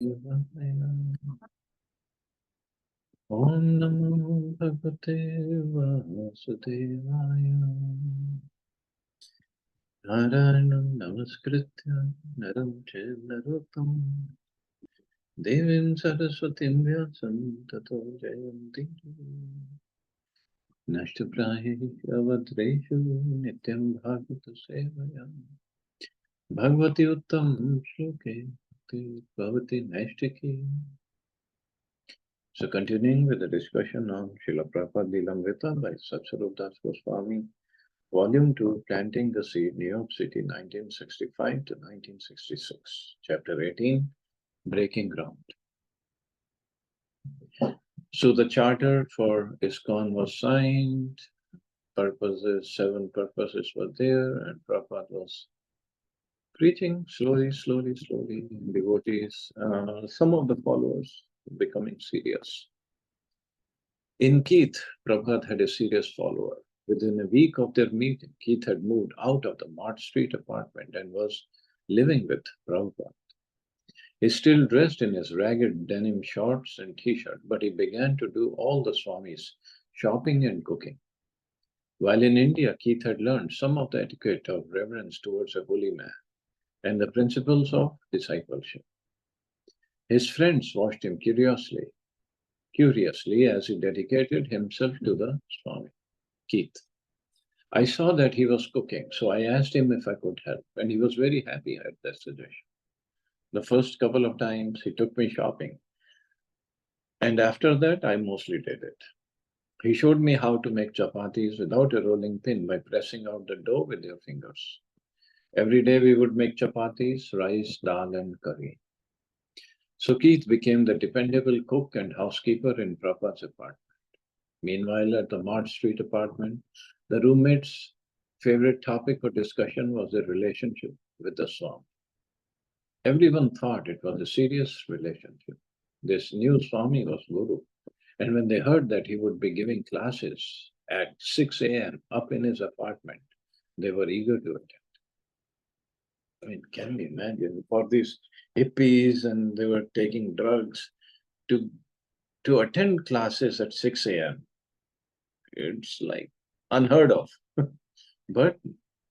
Om Namo Bhagavate Vasudevaya. Narayanam Namaskritya Naram Chaiva Narottam Devim Saraswatim Vyasam Tato Jayanti Nashtaprahi Avadreshu Nityam Bhagavata Sevaya Bhagavati Uttam Shloke Bhavati Naishtiki. So continuing with the discussion on Srila Prabhupada Lilamrita by Satsvarup Das Goswami, Volume 2, Planting the Seed, New York City, 1965 to 1966. Chapter 18, Breaking Ground. So the charter for ISKCON was signed, seven purposes were there, and Prabhupada was preaching slowly. Devotees, some of the followers becoming serious. In Keith, Prabhupada had a serious follower. Within a week of their meeting, Keith had moved out of the Mart Street apartment and was living with Prabhupada. He still dressed in his ragged denim shorts and t-shirt, but he began to do all the Swami's shopping and cooking. While in India, Keith had learned some of the etiquette of reverence towards a holy man and the principles of discipleship. His friends watched him curiously as he dedicated himself to the Swami. Keith. I saw that he was cooking, so I asked him if I could help, and he was very happy at that suggestion. The first couple of times he took me shopping, and after that I mostly did it. He showed me how to make chapatis without a rolling pin by pressing out the dough with your fingers. Every day we would make chapatis, rice, dal, and curry. So Keith became the dependable cook and housekeeper in Prabhupada's apartment. Meanwhile, at the Mart Street apartment, the roommate's favorite topic for discussion was their relationship with the Swami. Everyone thought it was a serious relationship. This new Swami was Guru, and when they heard that he would be giving classes at 6 a.m. up in his apartment, they were eager to attend. I mean, can you imagine? For these hippies, and they were taking drugs to attend classes at 6 a.m. It's like unheard of. But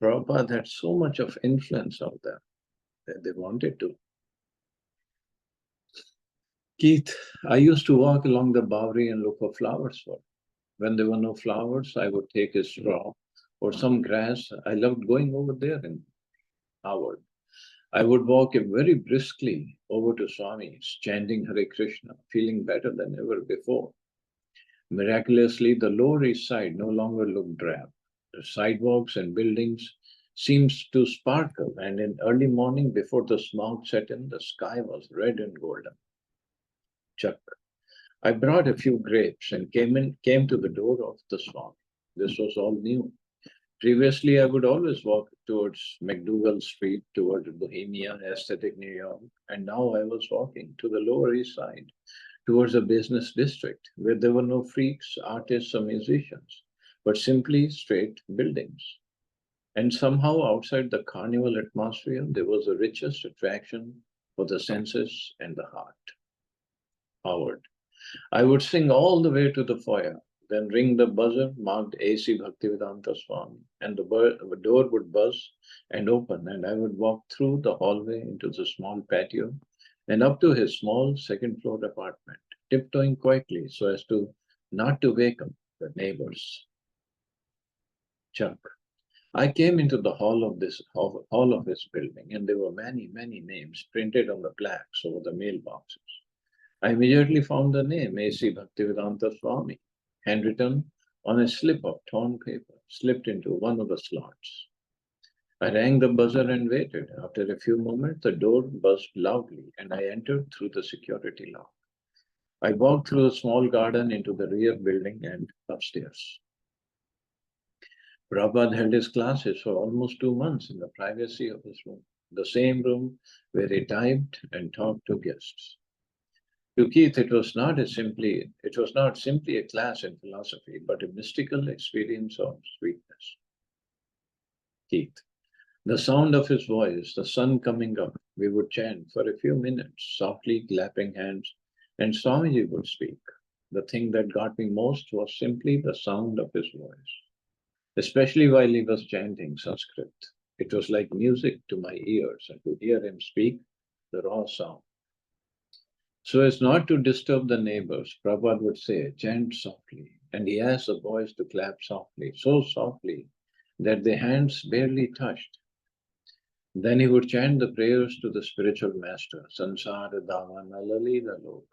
Prabhupada had so much of influence of them that they wanted to. Keith, I used to walk along the Bowery and look for flowers for him. When there were no flowers, I would take a straw or some grass. I loved going over there in Howard. I would walk very briskly over to Swami's, chanting Hare Krishna, feeling better than ever before. Miraculously, the Lower East Side no longer looked drab. The sidewalks and buildings seemed to sparkle, and in early morning, before the smog set in, the sky was red and golden. Chuck. I brought a few grapes and came to the door of the Swami. This was all new. Previously, I would always walk towards McDougal Street, towards Bohemia, aesthetic New York, and now I was walking to the Lower East Side, towards a business district where there were no freaks, artists, or musicians, but simply straight buildings. And somehow outside the carnival atmosphere, there was the richest attraction for the senses and the heart. Howard. I would sing all the way to the foyer, then ring the buzzer marked A.C. Bhaktivedanta Swami, and the door would buzz and open, and I would walk through the hallway into the small patio and up to his small second-floor apartment, tiptoeing quietly so as to not to wake up the neighbors. Chuck. I came into the hall of his building, and there were many names printed on the plaques over the mailboxes. I immediately found the name A.C. Bhaktivedanta Swami, handwritten on a slip of torn paper, slipped into one of the slots. I rang the buzzer and waited. After a few moments, the door buzzed loudly, and I entered through the security lock. I walked through a small garden into the rear building and upstairs. Prabhupada held his classes for almost 2 months in the privacy of his room, the same room where he typed and talked to guests. To Keith, it was not simply a class in philosophy, but a mystical experience of sweetness. Keith. The sound of his voice, the sun coming up, we would chant for a few minutes, softly coming up. We would chant for a few minutes, softly clapping hands, and Swamiji would speak. The thing that got me most was simply the sound of his voice, especially while he was chanting Sanskrit. It was like music to my ears, and to hear him speak the raw sound. So as not to disturb the neighbors, Prabhupada would say, chant softly. And he asked the boys to clap softly, so softly that their hands barely touched. Then he would chant the prayers to the spiritual master, Sansara Dhamana Lalila Loka.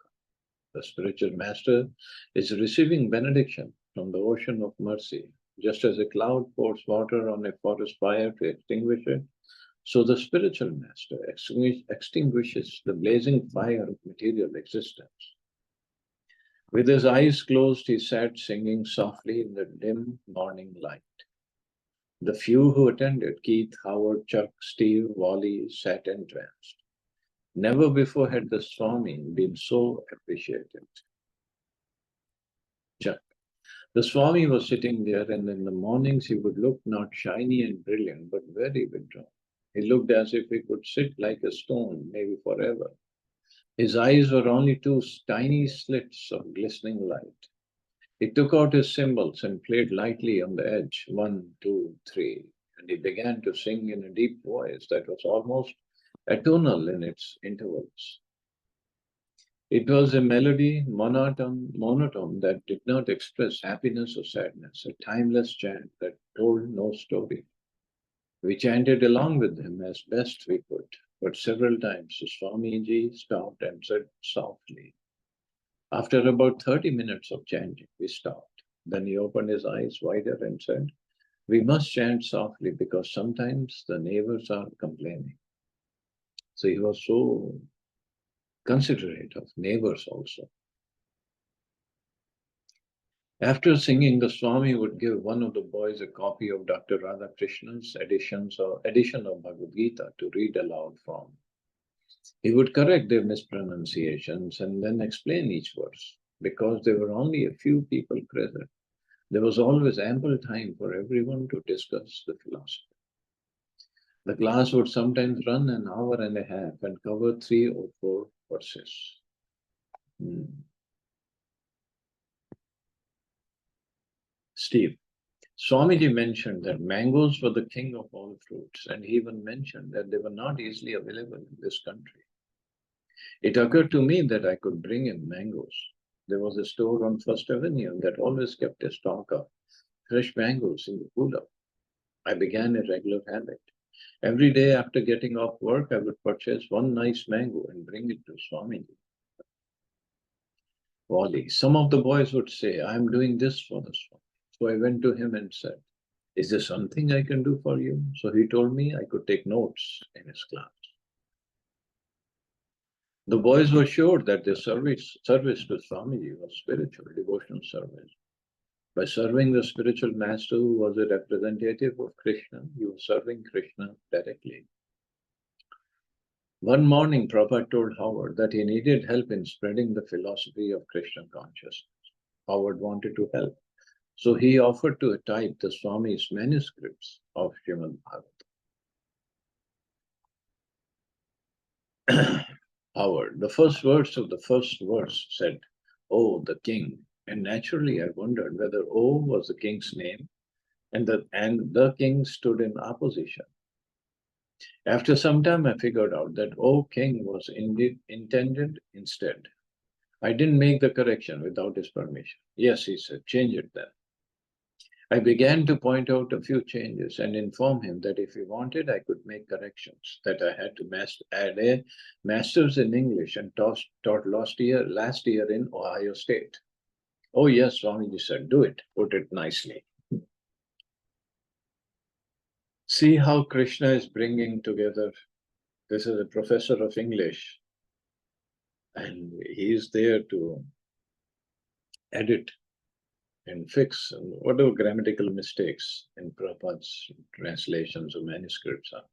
The spiritual master is receiving benediction from the ocean of mercy. Just as a cloud pours water on a forest fire to extinguish it, so the spiritual master extinguishes the blazing fire of material existence. With his eyes closed, he sat singing softly in the dim morning light. The few who attended, Keith, Howard, Chuck, Steve, Wally, sat entranced. Never before had the Swami been so appreciated. Chuck. The Swami was sitting there, and in the mornings he would look not shiny and brilliant, but very withdrawn. He looked as if he could sit like a stone, maybe forever. His eyes were only two tiny slits of glistening light. He took out his cymbals and played lightly on the edge, 1, 2, 3, and he began to sing in a deep voice that was almost atonal in its intervals. It was a melody, monotone that did not express happiness or sadness, a timeless chant that told no story. We chanted along with him as best we could, but several times Swamiji stopped and said softly. After about 30 minutes of chanting, we stopped. Then he opened his eyes wider and said, we must chant softly because sometimes the neighbors are complaining. So he was so considerate of neighbors also. After singing, the Swami would give one of the boys a copy of Dr. Radhakrishna's edition of Bhagavad Gita to read aloud from. He would correct their mispronunciations and then explain each verse. Because there were only a few people present, there was always ample time for everyone to discuss the philosophy. The class would sometimes run an hour and a half and cover 3 or 4 verses. Steve, Swamiji mentioned that mangoes were the king of all fruits, and he even mentioned that they were not easily available in this country. It occurred to me that I could bring him mangoes. There was a store on First Avenue that always kept a stock of fresh mangoes in the cooler. I began a regular habit. Every day after getting off work, I would purchase one nice mango and bring it to Swamiji. Wally, some of the boys would say, I am doing this for the Swami. So I went to him and said, is there something I can do for you? So he told me I could take notes in his class. The boys were sure that their service to Swamiji was spiritual, devotional service. By serving the spiritual master who was a representative of Krishna, you were serving Krishna directly. One morning, Prabhupada told Howard that he needed help in spreading the philosophy of Krishna consciousness. Howard wanted to help, so he offered to type the Swami's manuscripts of Srimad Bhagavatam. Howard, the first words of the first verse said, "Oh, the king." And naturally, I wondered whether O was the king's name and the king stood in opposition. After some time, I figured out that O king was indeed intended instead. I didn't make the correction without his permission. Yes, he said, change it then. I began to point out a few changes and inform him that if he wanted, I could make corrections, that I had to add a master's in English and taught last year in Ohio State. Oh yes, Swamiji said, do it, put it nicely. See how Krishna is bringing together. This is a professor of English, and he is there to edit and fix whatever grammatical mistakes in Prabhupada's translations or manuscripts are.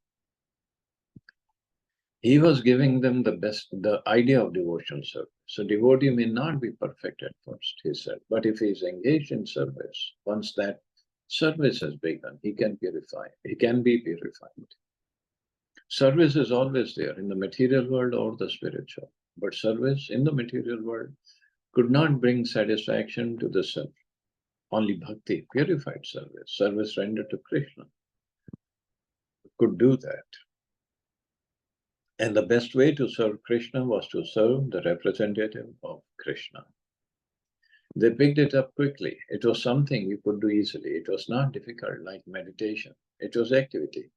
He was giving them the idea of devotional service. So devotee may not be perfect at first, he said, but if he is engaged in service, once that service has begun, he can be purified. Service is always there in the material world or the spiritual. But service in the material world could not bring satisfaction to the self. Only bhakti, purified service rendered to Krishna, could do that. And the best way to serve Krishna was to serve the representative of Krishna. They picked it up quickly. It was something you could do easily. It was not difficult like meditation. It was activity.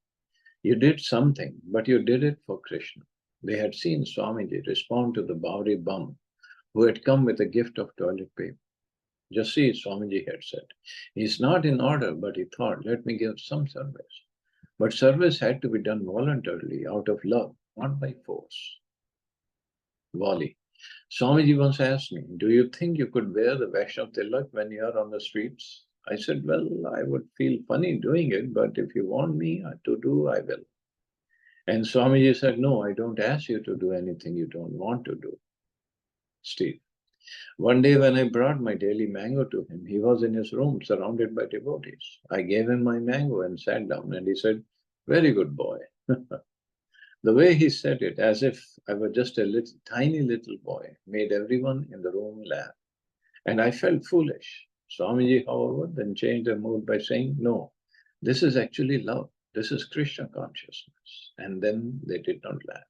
You did something, but you did it for Krishna. They had seen Swamiji respond to the Bowery bum who had come with a gift of toilet paper. Just see, Swamiji had said, he's not in order, but he thought, let me give some service. But service had to be done voluntarily, out of love, not by force. Wally. Swamiji once asked me, do you think you could wear the Vaishnav Tilak when you are on the streets? I said, well, I would feel funny doing it, but if you want me to do, I will. And Swamiji said, no, I don't ask you to do anything you don't want to do. Steve. One day when I brought my daily mango to him, he was in his room surrounded by devotees. I gave him my mango and sat down and he said, very good boy. The way he said it, as if I were just a tiny little boy, made everyone in the room laugh. And I felt foolish. Swamiji, however, then changed their mood by saying, no, this is actually love. This is Krishna consciousness. And then they did not laugh.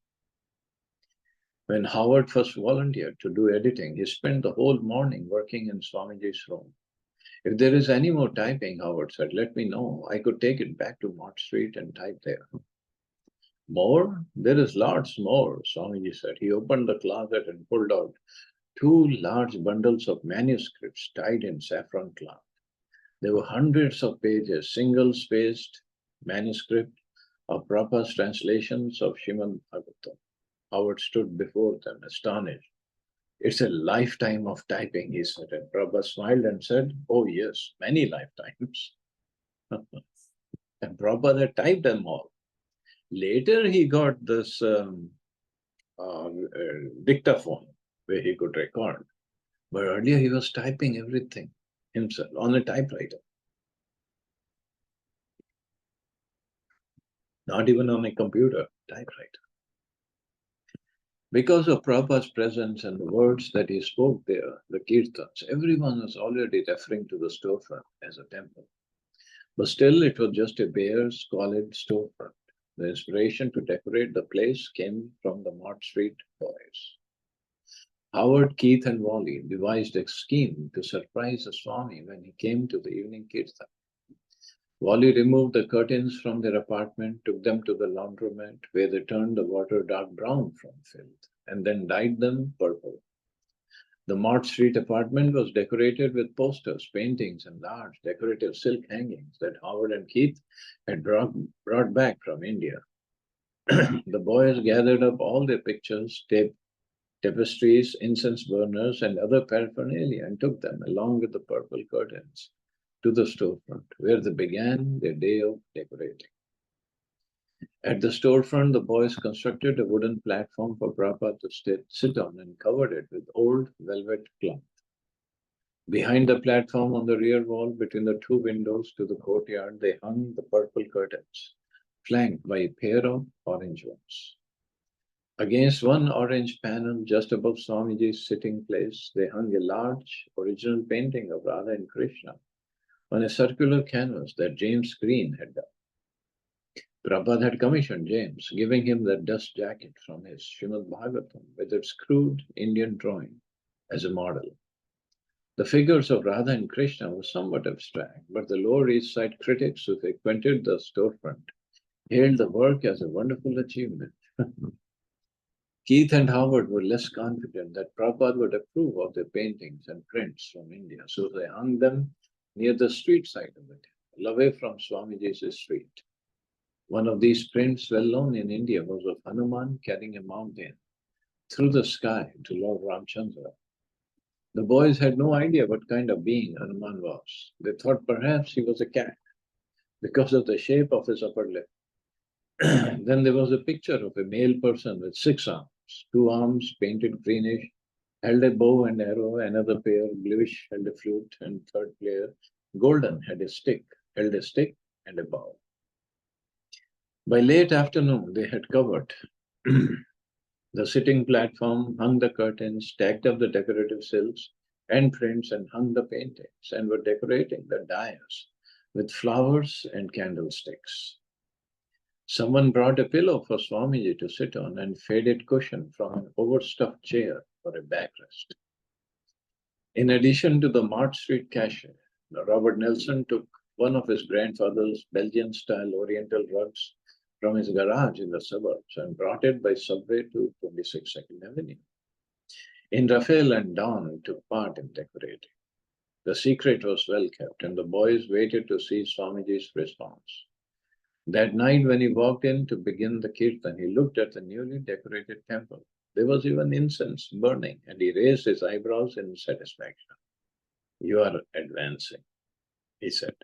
When Howard first volunteered to do editing, he spent the whole morning working in Swamiji's room. If there is any more typing, Howard said, let me know. I could take it back to Mott Street and type there. More? There is lots more, Swamiji said. He opened the closet and pulled out 2 large bundles of manuscripts tied in saffron cloth. There were hundreds of pages, single-spaced manuscript of Prabhupada's translations of Srimad Bhagavatam. Howard stood before them, astonished. It's a lifetime of typing, he said. And Prabhupada smiled and said, oh yes, many lifetimes. And Prabhupada had typed them all. Later, he got this dictaphone where he could record. But earlier, he was typing everything himself on a typewriter. Not even on a computer, typewriter. Because of Prabhupada's presence and the words that he spoke there, the kirtans, everyone was already referring to the storefront as a temple. But still, it was just a bare, squalid storefront. The inspiration to decorate the place came from the Mott Street boys. Howard, Keith, and Wally devised a scheme to surprise the Swami when he came to the evening kirtan. Wally removed the curtains from their apartment, took them to the laundromat, where they turned the water dark brown from filth, and then dyed them purple. The Mott Street apartment was decorated with posters, paintings, and large decorative silk hangings that Howard and Keith had brought back from India. The boys gathered up all their pictures, tapestries, incense burners, and other paraphernalia and took them, along with the purple curtains, to the storefront, where they began their day of decorating. At the storefront, the boys constructed a wooden platform for Prabhupada to sit on and covered it with old velvet cloth. Behind the platform on the rear wall, between the 2 windows to the courtyard, they hung the purple curtains, flanked by a pair of orange ones. Against one orange panel just above Swamiji's sitting place, they hung a large original painting of Radha and Krishna on a circular canvas that James Green had done. Prabhupada had commissioned James, giving him the dust jacket from his Srimad Bhagavatam with its crude Indian drawing as a model. The figures of Radha and Krishna were somewhat abstract, but the Lower East Side critics who frequented the storefront hailed the work as a wonderful achievement. Keith and Howard were less confident that Prabhupada would approve of their paintings and prints from India, so they hung them near the street side of it, away from Swamiji's street. One of these prints, well known in India, was of Hanuman carrying a mountain through the sky to Lord Ramchandra. The boys had no idea what kind of being Hanuman was. They thought perhaps he was a cat because of the shape of his upper lip. Then there was a picture of a male person with 6 arms, 2 arms painted greenish, held a bow and arrow, another pair bluish held a flute, and third player golden held a stick and a bow. By late afternoon, they had covered the sitting platform, hung the curtains, stacked up the decorative silks and prints, and hung the paintings, and were decorating the dais with flowers and candlesticks. Someone brought a pillow for Swamiji to sit on and faded cushion from an overstuffed chair for a backrest. In addition to the Mart Street cashier, Robert Nelson took one of his grandfather's Belgian-style Oriental rugs from his garage in the suburbs and brought it by subway to 26 Second Avenue. In Raphael and Don took part in decorating. The secret was well kept, and the boys waited to see Swamiji's response. That night, when he walked in to begin the kirtan, he looked at the newly decorated temple. There was even incense burning, and he raised his eyebrows in satisfaction. "You are advancing," he said,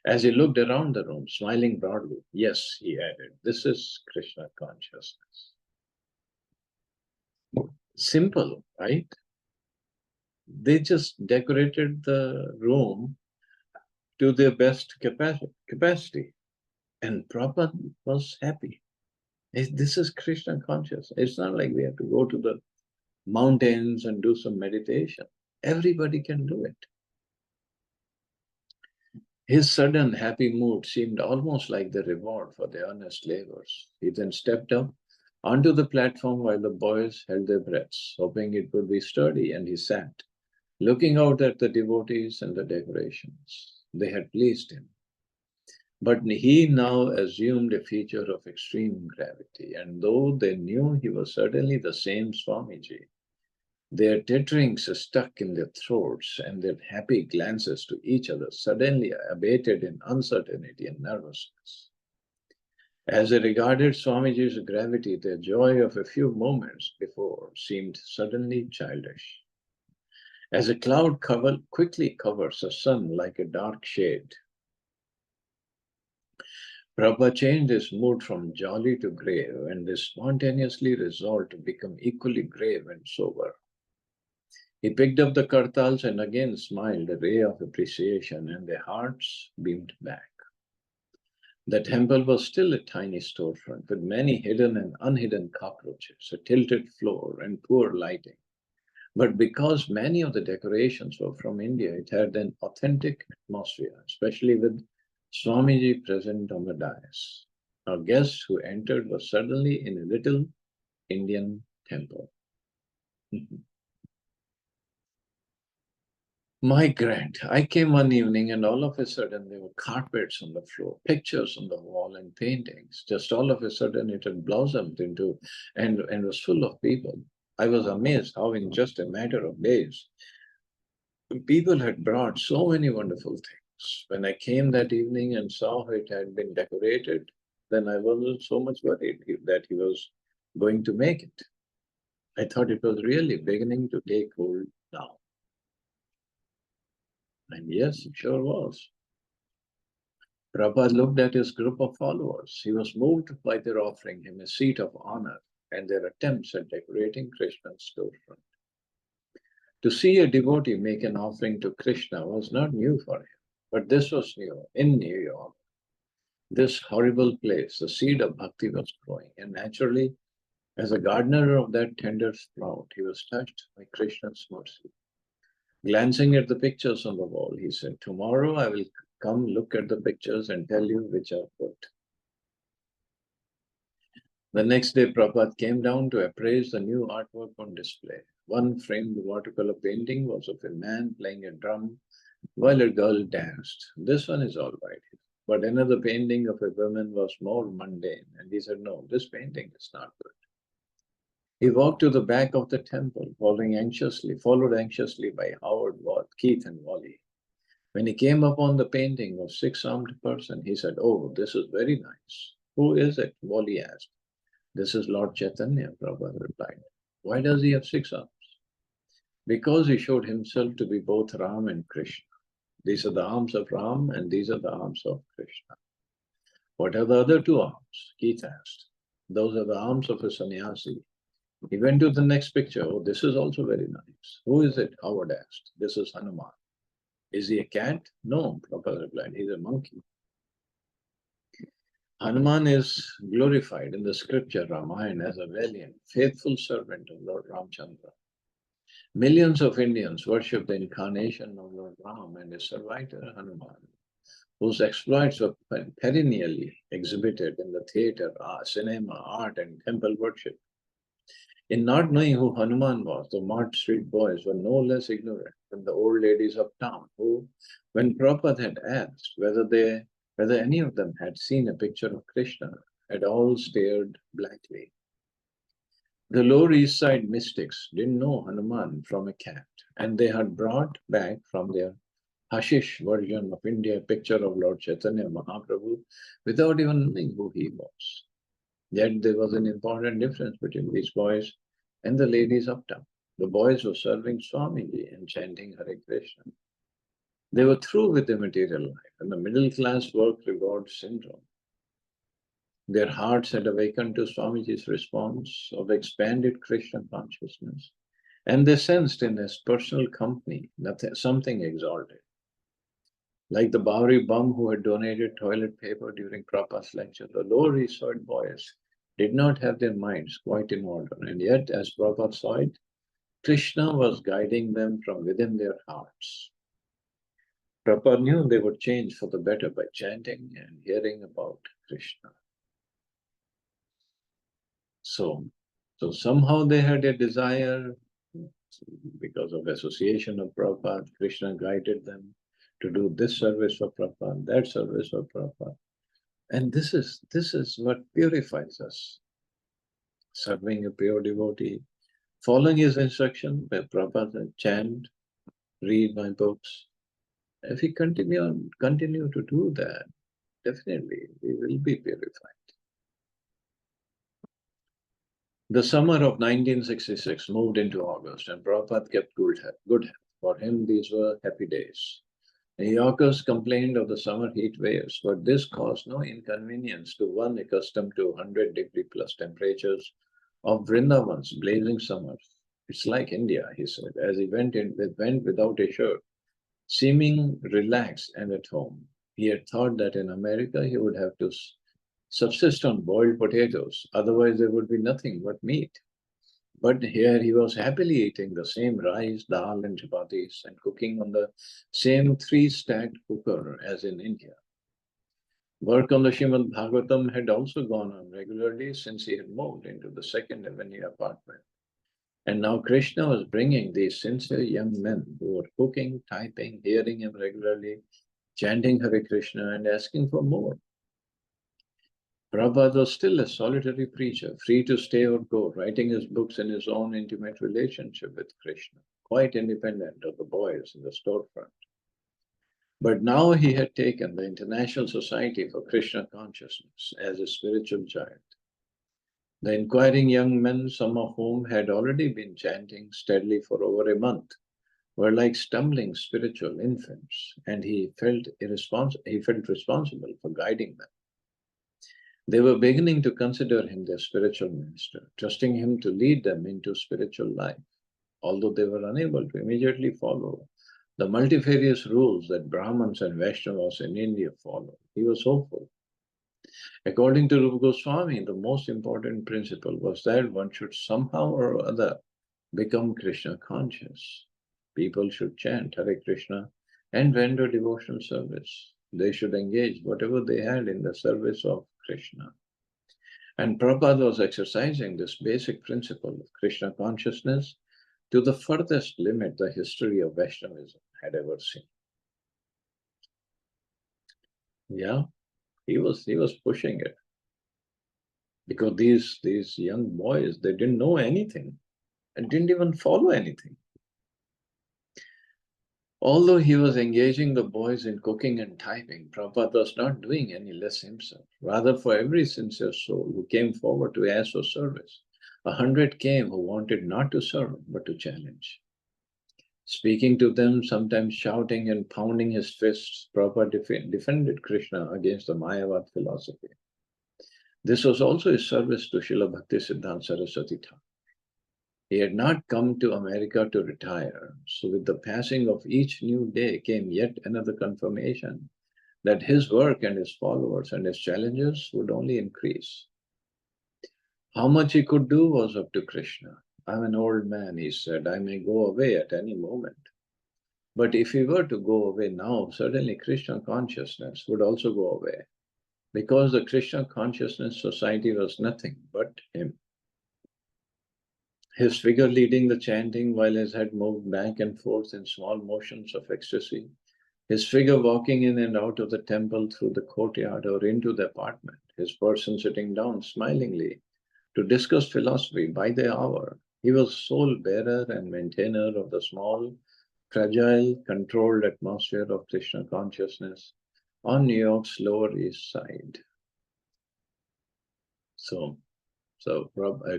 as he looked around the room, smiling broadly. "Yes," he added, "this is Krishna consciousness." Simple, right? They just decorated the room to their best capacity. And Prabhupada was happy. This is Krishna consciousness. It's not like we have to go to the mountains and do some meditation. Everybody can do it. His sudden happy mood seemed almost like the reward for the earnest labors. He then stepped up onto the platform while the boys held their breaths, hoping it would be sturdy, and he sat, looking out at the devotees and the decorations. They had pleased him. But he now assumed a feature of extreme gravity, and though they knew he was certainly the same Swamiji, their titterings stuck in their throats and their happy glances to each other suddenly abated in uncertainty and nervousness. As they regarded Swamiji's gravity, their joy of a few moments before seemed suddenly childish. As a cloud quickly covers the sun like a dark shade, Prabhupada changed his mood from jolly to grave, and they spontaneously resolved to become equally grave and sober. He picked up the kartals and again smiled, a ray of appreciation, and their hearts beamed back. The temple was still a tiny storefront with many hidden and unhidden cockroaches, a tilted floor, and poor lighting. But because many of the decorations were from India, it had an authentic atmosphere, especially with Swamiji present on the dais. Our guests who entered were suddenly in a little Indian temple. My grant, I came one evening and all of a sudden there were carpets on the floor, pictures on the wall, and paintings. Just all of a sudden it had blossomed into and was full of people. I was amazed how in just a matter of days, people had brought so many wonderful things. When I came that evening and saw it had been decorated, then I wasn't so much worried that he was going to make it. I thought it was really beginning to take hold now. And yes, it sure was. Prabhupada looked at his group of followers. He was moved by their offering him a seat of honor and their attempts at decorating Krishna's storefront. To see a devotee make an offering to Krishna was not new for him, but this was new in New York. This horrible place, the seed of bhakti was growing, and naturally, as a gardener of that tender sprout, he was touched by Krishna's mercy. Glancing at the pictures on the wall, he said, "Tomorrow I will come look at the pictures and tell you which are good." The next day, Prabhupada came down to appraise the new artwork on display. One framed watercolor painting was of a man playing a drum while a girl danced. This one is all right. But another painting of a woman was more mundane, and he said, "No, this painting is not good." He walked to the back of the temple, followed anxiously by Howard, Keith, and Wally. When he came upon the painting of six-armed person, he said, "Oh, this is very nice." "Who is it?" Wally asked. "This is Lord Chaitanya," Prabhupada replied. "Why does he have six arms?" "Because he showed himself to be both Ram and Krishna. These are the arms of Ram and these are the arms of Krishna." "What are the other two arms?" Keith asked. "Those are the arms of a sannyasi." He went to the next picture. "Oh, this is also very nice." "Who is it?" Howard asked. "This is Hanuman." "Is he a cat?" "No," Prabhupada replied. "He's a monkey." Hanuman is glorified in the scripture Ramayana as a valiant, faithful servant of Lord Ramchandra. Millions of Indians worship the incarnation of Lord Ram and his servitor Hanuman, whose exploits were perennially exhibited in the theatre, cinema, art, and temple worship. In not knowing who Hanuman was, the Mart Street boys were no less ignorant than the old ladies of town, who, when Prabhupada had asked whether any of them had seen a picture of Krishna, had all stared blankly. The Lower East Side mystics didn't know Hanuman from a cat, and they had brought back from their Hashish version of India a picture of Lord Chaitanya Mahaprabhu without even knowing who he was. Yet there was an important difference between these boys and the ladies uptown. The boys were serving Swamiji and chanting Hare Krishna. They were through with the material life and the middle class work reward syndrome. Their hearts had awakened to Swamiji's response of expanded Krishna consciousness, and they sensed in his personal company something exalted. Like the Bowery bum who had donated toilet paper during Prabhupada's lecture, the Lower East Side boys did not have their minds quite in order, and yet, as Prabhupada saw it, Krishna was guiding them from within their hearts. Prabhupada knew they would change for the better by chanting and hearing about Krishna. So somehow they had a desire, because of association of Prabhupada, Krishna guided them to do this service for Prabhupada, that service for Prabhupada. And this is what purifies us. Serving a pure devotee, following his instruction by Prabhupada, chant, read my books. If we continue to do that, definitely we will be purified. The summer of 1966 moved into August, and Prabhupada kept good health. For him, these were happy days. New Yorkers complained of the summer heat waves, but this caused no inconvenience to one accustomed to 100-degree plus temperatures of Vrindavan's blazing summers. It's like India, he said, as he went without a shirt, seeming relaxed and at home. He had thought that in America he would have to subsist on boiled potatoes, otherwise there would be nothing but meat. But here he was happily eating the same rice, dal, and chapatis and cooking on the same 3-stacked cooker as in India. Work on the Srimad Bhagavatam had also gone on regularly since he had moved into the Second Avenue apartment. And now Krishna was bringing these sincere young men who were cooking, typing, hearing him regularly, chanting Hare Krishna and asking for more. Prabhupada was still a solitary preacher, free to stay or go, writing his books in his own intimate relationship with Krishna, quite independent of the boys in the storefront. But now he had taken the International Society for Krishna Consciousness as a spiritual giant. The inquiring young men, some of whom had already been chanting steadily for over a month, were like stumbling spiritual infants, and he felt responsible for guiding them. They were beginning to consider him their spiritual master, trusting him to lead them into spiritual life, although they were unable to immediately follow the multifarious rules that Brahmins and Vaishnavas in India follow. He was hopeful. According to Rupa Goswami, the most important principle was that one should somehow or other become Krishna conscious. People should chant Hare Krishna and render devotional service. They should engage whatever they had in the service of Krishna. And Prabhupada was exercising this basic principle of Krishna consciousness to the furthest limit the history of Vaishnavism had ever seen. Yeah, he was pushing it. Because these young boys, they didn't know anything and didn't even follow anything. Although he was engaging the boys in cooking and typing, Prabhupada was not doing any less himself. Rather, for every sincere soul who came forward to ask for service, 100 came who wanted not to serve, but to challenge. Speaking to them, sometimes shouting and pounding his fists, Prabhupada defended Krishna against the Mayavad philosophy. This was also his service to Srila Bhaktisiddhanta Saraswati Thakur. He had not come to America to retire, so with the passing of each new day came yet another confirmation that his work and his followers and his challenges would only increase. How much he could do was up to Krishna. I'm an old man, he said, I may go away at any moment. But if he were to go away now, suddenly Krishna consciousness would also go away, because the Krishna consciousness society was nothing but him. His figure leading the chanting while his head moved back and forth in small motions of ecstasy, his figure walking in and out of the temple through the courtyard or into the apartment, his person sitting down smilingly to discuss philosophy by the hour. He was soul bearer and maintainer of the small, fragile, controlled atmosphere of Krishna consciousness on New York's Lower East Side. So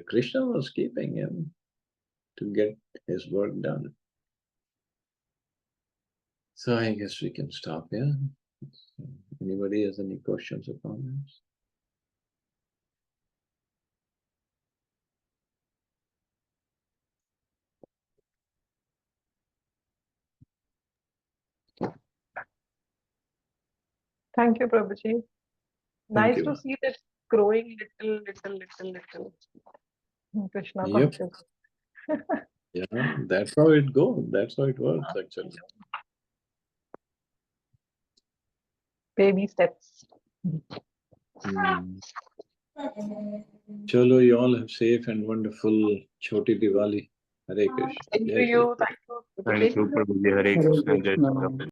Krishna was keeping him to get his work done. So I guess we can stop here. Anybody has any questions or comments? Thank you, Prabhuji. Thank Nice you. to see that growing little in Krishna Yep. consciousness. Yeah, that's how it goes. That's how it works, actually. Baby steps. Chalo, you all have safe and wonderful Choti Diwali. Hare Krishna. Thank Jai Shri you. Thank you. Thank you, Prabhuji. Hare Krishna. Jai Shri Krishna.